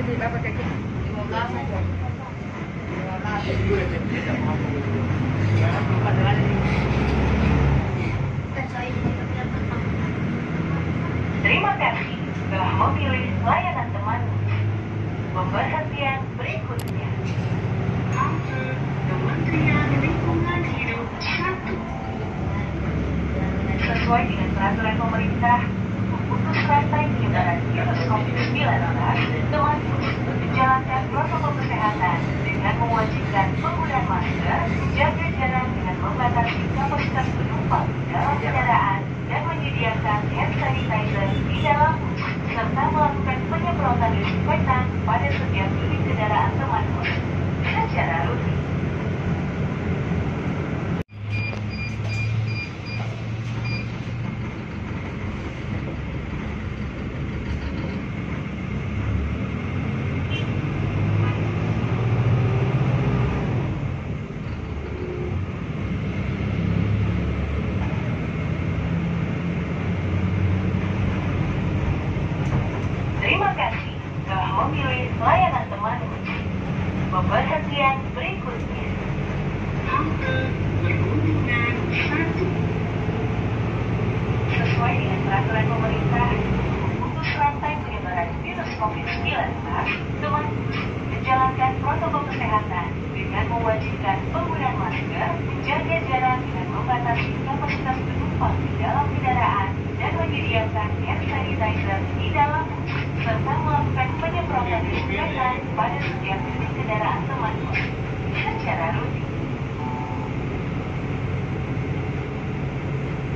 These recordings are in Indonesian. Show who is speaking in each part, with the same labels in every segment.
Speaker 1: Jadi apa kayak gitu? 15 aja. 15.
Speaker 2: Terima kasih telah memilih layanan teman. Pemberhentian berikutnya. Halte Kementerian Lingkungan Hidup 1. Sesuai dengan peraturan pemerintah, memutus rantai penyebaran virus COVID-19, teman menjalankan protokol kesehatan dengan mewajibkan penggunaan masker, jaga jarak dengan membatasi kapasitas penumpang dalam kendaraan, dan menyediakan hand sanitizer di dalam bus, serta melakukan penyemprotan desinfektan pada setiap unit kendaraan teman bus secara rutin. Terima kasih telah memilih layanan teman bus. Pemberhentian berikutnya. Halte Perhubungan 1. Sesuai dengan peraturan pemerintah, memutus rantai penyebaran virus COVID-19, teman bus menjalankan protokol kesehatan dengan mewajibkan penggunaan masker, menjaga jarak dengan membatasi kapasitas penumpang di dalam kendaraan, dan menyediakan hand sanitizer di dalam bus, serta melakukan penyemprotan desinfektan pada setiap unit kendaraan teman bus secara rutin.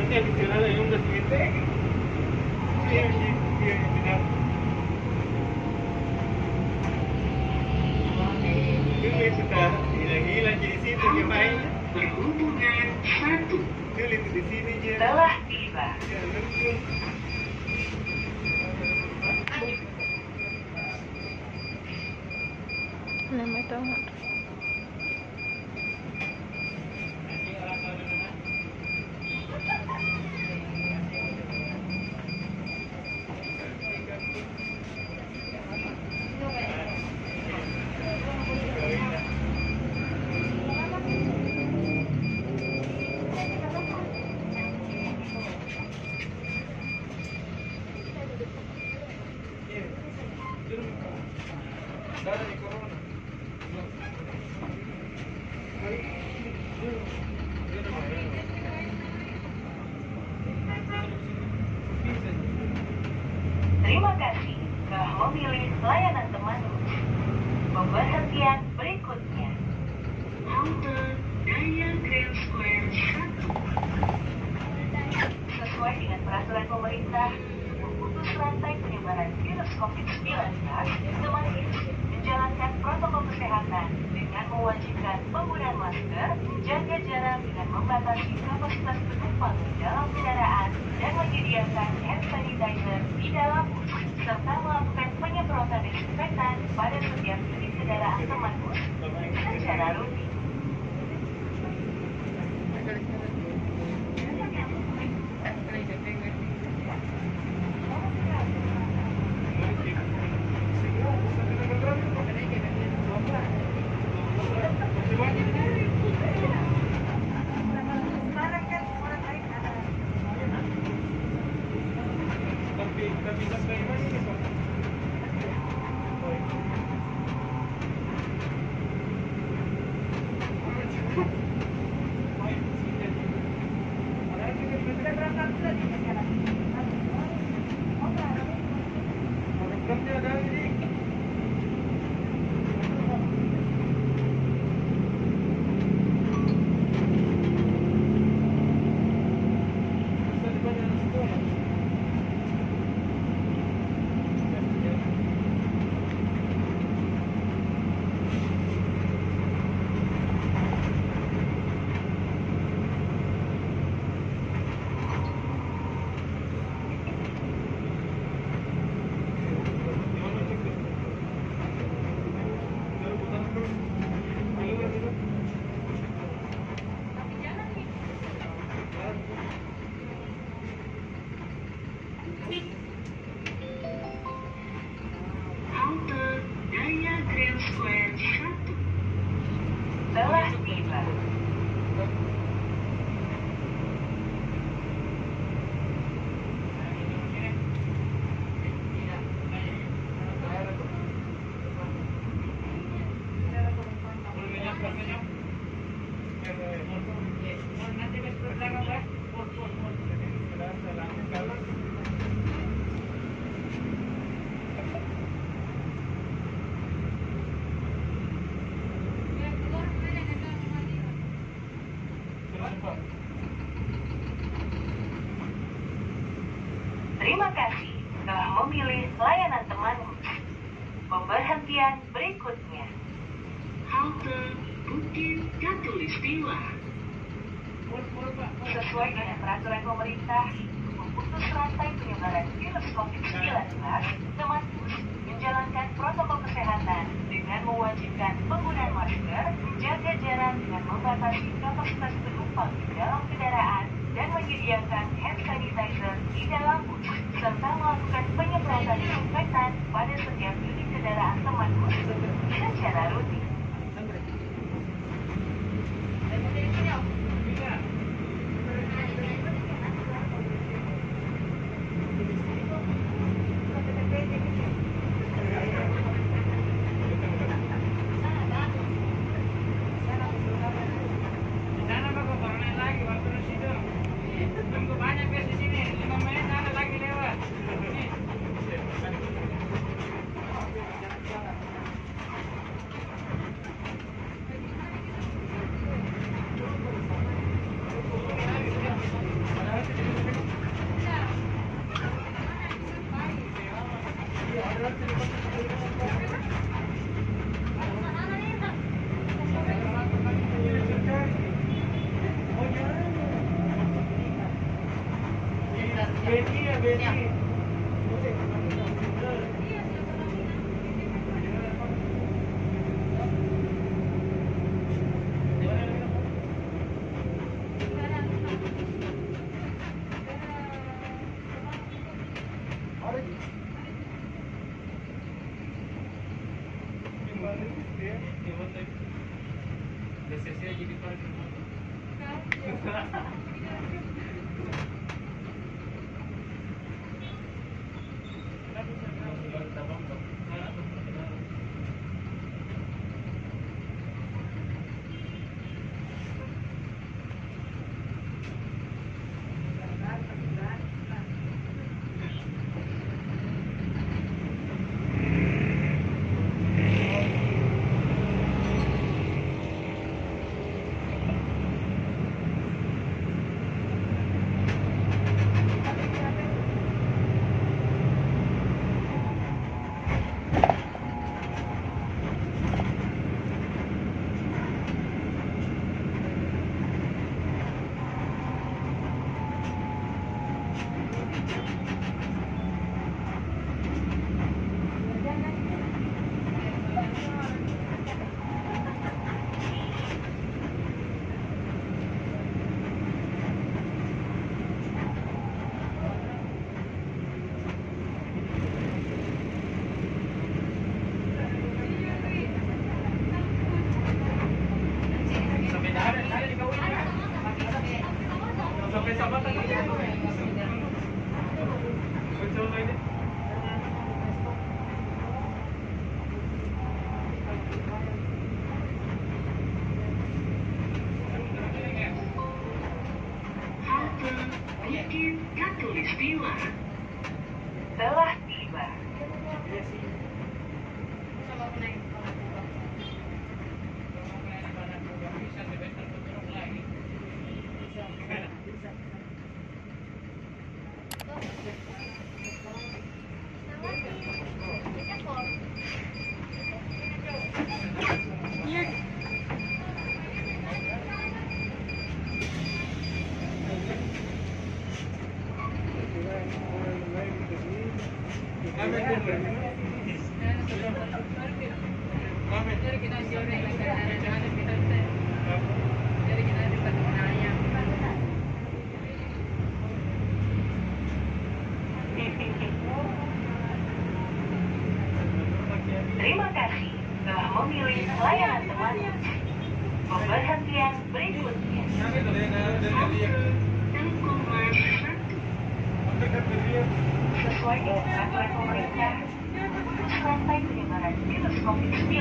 Speaker 3: Nanti habis jalan yang udah segede. Iya, benar. Itu sudah hilang-hilang jadi situ dia main.
Speaker 2: Perhubungan 1
Speaker 3: Sulit di sini dia.
Speaker 2: telah tiba.
Speaker 3: Ya, betul.
Speaker 1: Namanya tahu nggak?
Speaker 3: Darah di corona.
Speaker 2: Terima kasih telah memilih layanan teman bus. Pemberhentian berikutnya. Halte Daya Grand Square 1. Sesuai dengan peraturan pemerintah, memutus rantai penyebaran virus COVID-19, teman bus menjalankan protokol kesehatan dengan mewajibkan penggunaan masker, menjaga jarak dengan membatasi kapasitas penumpang di dalam kendaraan, dan menyediakan hand sanitizer di dalam bus, serta melakukan penyemprotan desinfektan pada setiap unit kendaraan teman bus secara rutin.
Speaker 3: Tapi sampai mana ni, Pak?
Speaker 2: Pemberhentian berikutnya. Halte Bukit Katulistiwa. Sesuai dengan peraturan pemerintah, memutus rantai penyebaran virus COVID-19, teman bus menjalankan protokol kesehatan dengan mewajibkan penggunaan masker, menjaga jarak dengan membatasi kapasitas penumpang di dalam kendaraan, dan menyediakan hand sanitizer di dalam bus, serta melakukan penyemprotan disinfektan pada setiap unit kendaraan teman bus secara rutin. Telah tiba. Terima kasih telah memilih layanan teman bus. Pemberhentian berikutnya. Sesuai dengan peraturan pemerintah, memutus rantai penyebaran virus COVID-19,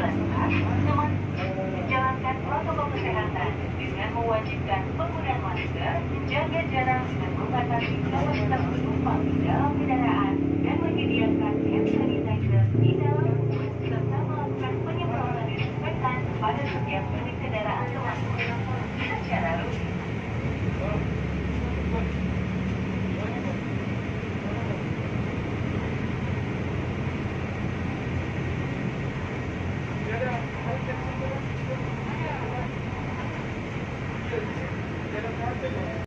Speaker 2: teman bus menjalankan protokol kesehatan dengan mewajibkan penggunaan masker, menjaga jarak dan membatasi kapasitas penumpang di dalam kendaraan, dan menyediakan hand sanitizer di dalam bus, serta melakukan penyemprotan disinfektan pada setiap unit kendaraan teman bus secara rutin.
Speaker 3: Thank you.